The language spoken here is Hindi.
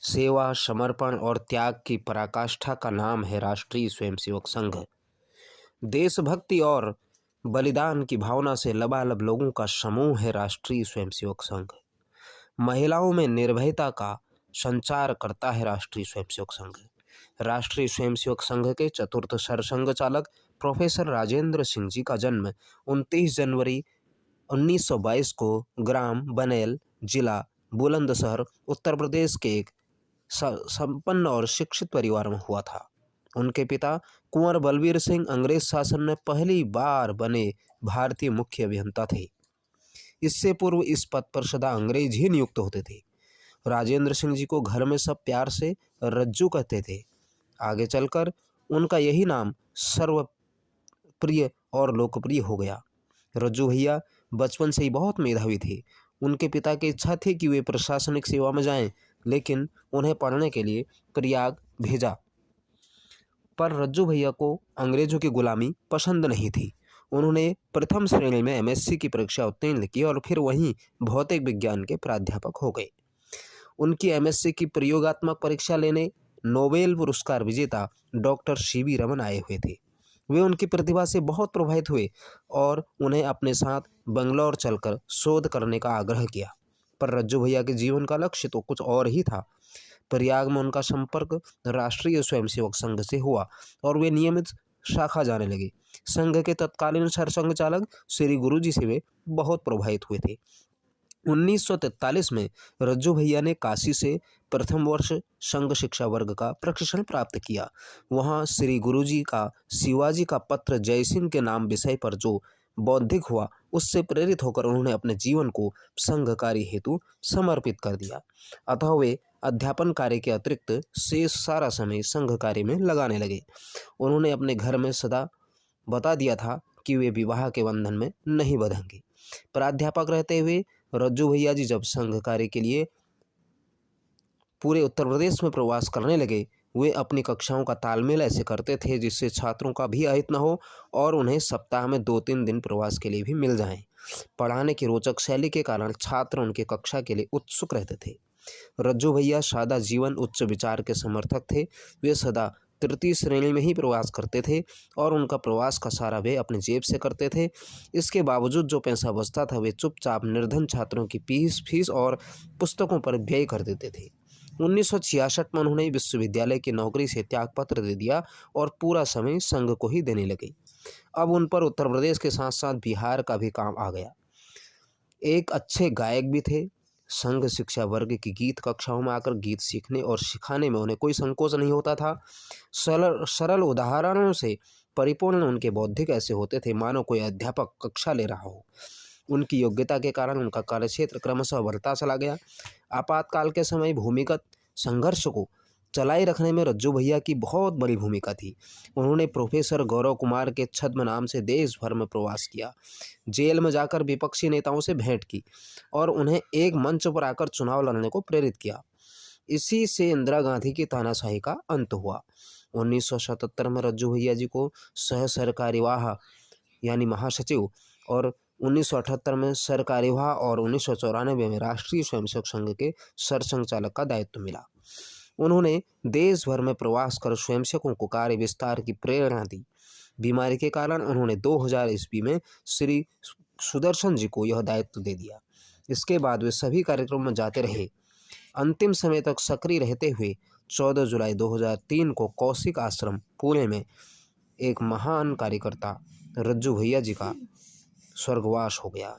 सेवा, समर्पण और त्याग की पराकाष्ठा का नाम है राष्ट्रीय स्वयंसेवक संघ। देशभक्ति और बलिदान की भावना से लबालब लोगों का समूह है राष्ट्रीय स्वयंसेवक संघ। महिलाओं में निर्भयता का संचार करता है राष्ट्रीय स्वयंसेवक संघ। राष्ट्रीय स्वयंसेवक संघ के चतुर्थ सरसंघ चालक प्रोफेसर राजेंद्र सिंह जी का जन्म 29 जनवरी 1922 को ग्राम बनेल, जिला बुलंदशहर, उत्तर प्रदेश के एक संपन्न और शिक्षित परिवार में हुआ था। उनके पिता कुंवर बलबीर सिंह अंग्रेज शासन में पहली बार बने भारतीय मुख्य अभियंता थे। इससे पूर्व इस पद पर सदा अंग्रेज ही नियुक्त होते थे। राजेंद्र सिंह जी को घर में सब प्यार से रज्जू कहते थे। आगे चलकर उनका यही नाम सर्वप्रिय और लोकप्रिय हो गया। रज्जू भैया बचपन से ही बहुत मेधावी थे। उनके पिता की इच्छा थी कि वे प्रशासनिक सेवा में जाएं, लेकिन उन्हें पढ़ने के लिए प्रयाग भेजा। पर रज्जू भैया को अंग्रेजों की गुलामी पसंद नहीं थी। उन्होंने प्रथम श्रेणी में एमएससी की परीक्षा उत्तीर्ण की और फिर वहीं भौतिक विज्ञान के प्राध्यापक हो गए। उनकी एमएससी की प्रयोगात्मक परीक्षा लेने नोबेल पुरस्कार विजेता डॉक्टर सीवी रमन आए हुए थे। वे उनकी प्रतिभा से बहुत प्रभावित हुए और उन्हें अपने साथ बंगलौर चलकर शोध करने का आग्रह किया। पर रज्जू भैया के जीवन का लक्ष्य तो कुछ और ही था। प्रयाग में उनका संपर्क राष्ट्रीय स्वयंसेवक संघ से हुआ और वे नियमित शाखा जाने लगे। संघ के तत्कालीन सरसंघ चालक श्री गुरुजी से वे बहुत प्रभावित हुए थे। 1943 में रज्जू भैया ने काशी से प्रथम वर्ष संघ शिक्षा वर्ग का प्रशिक्षण प्राप्त किया। वहां श्री गुरुजी का शिवाजी का पत्र जयसिंह के नाम विषय पर जो बौद्धिक हुआ, उससे प्रेरित होकर उन्होंने अपने जीवन को संघ कार्य हेतु समर्पित कर दिया। अतः वे अध्यापन कार्य के अतिरिक्त शेष सारा समय संघ कार्य में लगाने लगे। उन्होंने अपने घर में सदा बता दिया था कि वे विवाह के बंधन में नहीं बंधेंगे। प्राध्यापक रहते हुए रज्जू भैया जी जब संघ कार्य के लिए पूरे उत्तर प्रदेश में प्रवास करने लगे, वे अपनी कक्षाओं का तालमेल ऐसे करते थे जिससे छात्रों का भी अहित न हो और उन्हें सप्ताह में 2-3 दिन प्रवास के लिए भी मिल जाएं। पढ़ाने की रोचक शैली के कारण छात्र उनकी कक्षा के लिए उत्सुक रहते थे। रज्जू भैया सादा जीवन उच्च विचार के समर्थक थे। वे सदा तृतीय श्रेणी में ही प्रवास करते थे और उनका प्रवास का सारा व्यय अपने जेब से करते थे। इसके बावजूद जो पैसा बचता था वे चुपचाप निर्धन छात्रों की फीस और पुस्तकों पर व्यय कर देते थे। 1966 में उन्होंने विश्वविद्यालय की नौकरी से त्यागपत्र दे दिया और पूरा समय संघ को ही देने लगे। अब उन पर उत्तर प्रदेश के साथ साथ बिहार का भी काम आ गया। एक अच्छे गायक भी थे। संघ शिक्षा वर्ग की गीत कक्षाओं में आकर गीत सीखने और सिखाने में उन्हें कोई संकोच नहीं होता था। सरल उदाहरणों से परिपूर्ण उनके बौद्धिक ऐसे होते थे मानो कोई अध्यापक कक्षा ले रहा हो। उनकी योग्यता के कारण उनका कार्यक्षेत्र क्रमशः बढ़ता चला गया। आपातकाल के समय भूमिगत संघर्ष को चलाए रखने में रज्जू भैया की बहुत बड़ी भूमिका थी। उन्होंने प्रोफेसर गौरव कुमार के छद्म नाम से देश भर में प्रवास किया, जेल में जाकर विपक्षी नेताओं से भेंट की और उन्हें एक मंच पर आकर चुनाव लड़ने को प्रेरित किया। इसी से इंदिरा गांधी की तानाशाही का अंत हुआ। 1977 में रज्जू भैया जी को सह सरकार्यवाह यानी महासचिव और 1978 में सरकार्यवाह और 1994 में राष्ट्रीय स्वयंसेवक संघ के सरसंघ चालक का दायित्व मिला। उन्होंने देश भर में प्रवास कर स्वयंसेवकों को कार्य विस्तार की प्रेरणा दी। बीमारी के कारण उन्होंने 2000 ईस्वी में श्री सुदर्शन जी को यह दायित्व दे दिया। इसके बाद वे सभी कार्यक्रमों में जाते रहे। अंतिम समय तक सक्रिय रहते हुए 14 जुलाई 2003 को कौशिक आश्रम पुणे में एक महान कार्यकर्ता रज्जू भैया जी का स्वर्गवास हो गया।